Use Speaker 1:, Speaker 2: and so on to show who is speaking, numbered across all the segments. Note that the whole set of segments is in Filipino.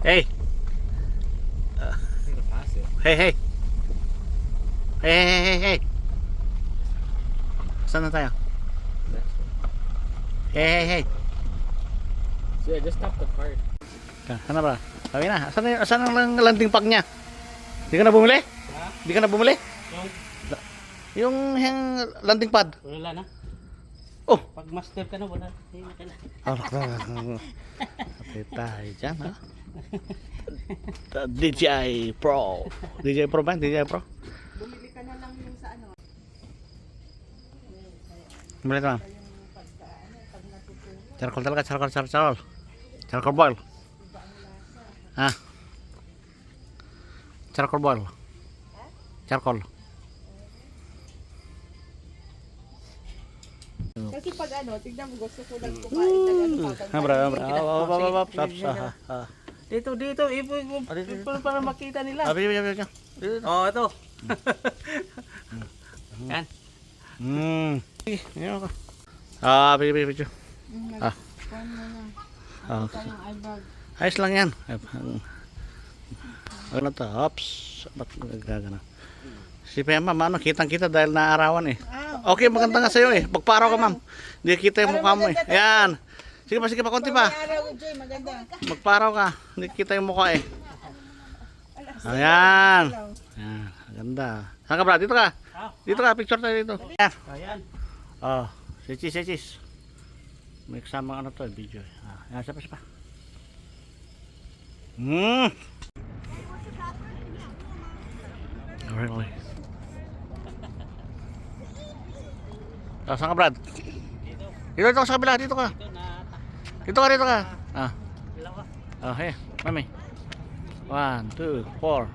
Speaker 1: Hey. Hey, hey. Hey. Saan na tayo? Hey.
Speaker 2: So yeah, just stop the cart.
Speaker 1: Ano ba? Sabi na. Saan ang landing pack niya? Di ka na bumili?
Speaker 2: Ha?
Speaker 1: Di ka na bumili?
Speaker 2: Yung
Speaker 1: Yung landing pad.
Speaker 2: wala na.
Speaker 1: Oh.
Speaker 2: Pag master ka na, wala. Hindi na kailangan.
Speaker 1: Kapit tayo dyan, ha? DJI Pro. DJI Pro ba? DJI Pro?
Speaker 3: Bumili ka na lang yung sa ano.
Speaker 1: Bumili ka lang. Charcoal talaga, charcoal. Charcoal boil. Ha? Charcoal boil. Charcoal.
Speaker 3: Kasi pag ano, tignan mo gusto ko lang kumain na gano'n.
Speaker 2: Dito, para makita nila.
Speaker 1: Abi.
Speaker 2: Oh, ito. Yan.
Speaker 1: Yan ako. Abi. Ayos lang yan. Ano to? Ops. Ba't nagagana? Si Pema, ano, kitang-kita dahil naarawan eh. Okay, maganda nga sa'yo eh. Magparaw ka, ma'am. Hindi kita yung mukha mo eh. Ayan. Sige pa, konti pa. Magparaw ka. Hindi kita yung mukha eh. Ayan. Ayan, maganda. Saan ka, Brad? Dito ka. Dito ka, picture tayo dito. Ayan.
Speaker 2: Ayan.
Speaker 1: Oh, cheese. May kasama ano to, video. Ayan, siya pa. Really? Saan ka, Brad? Dito sa kabila, dito ka. Dito ka. Hey, mami. 1, 2, 4.
Speaker 2: 1,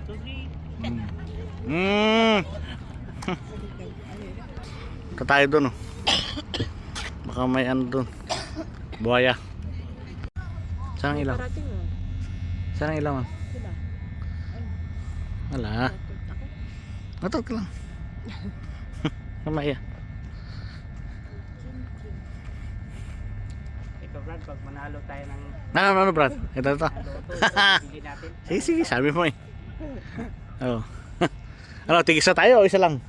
Speaker 2: 2, 3.
Speaker 1: Ito tayo dun, oh. Baka may ano dun. Buhaya. Saan ang ilaw? Saan ang ilaw, ma'am? Wala. Matot ka lang. Kamaya.
Speaker 2: Ito, Brad, pag manalo tayo ng
Speaker 1: Ano, Brad? Ito.
Speaker 2: loto, bili natin.
Speaker 1: Sige, sabi mo eh. Oh. Ano, tigisa tayo o isa lang?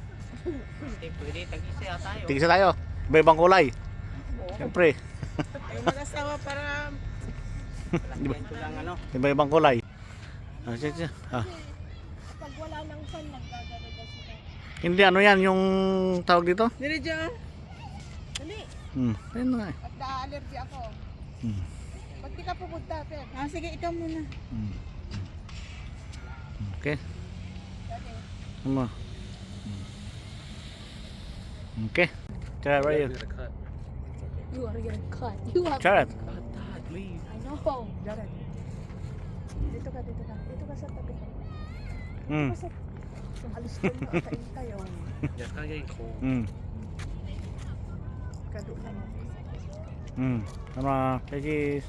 Speaker 2: Pwede, tag-isa tayo.
Speaker 1: Tigisa tayo. Iba-ibang kulay. Siyempre.
Speaker 3: Ay, mag-asawa para
Speaker 2: Ito lang ano.
Speaker 1: Iba-ibang kulay. Sige.
Speaker 3: pag wala nang fan, nagkagano daw sila.
Speaker 1: Hindi, ano yan, yung tawag dito?
Speaker 3: Dili dyan. Dali.
Speaker 1: Ayun na nga eh.
Speaker 3: At na-allergy ako. Pag di ka pupunta, Fer. Sige, ikaw muna.
Speaker 1: Okay. Ano? Okay. Tara, where are you?
Speaker 4: You are gonna cut. You have.
Speaker 1: Tara.
Speaker 4: I know.
Speaker 3: Jared. Dito ka. Dito ka sa tabi ko. Alis ko mo, kain tayo. Kado na mo.
Speaker 1: Tama. Cheese.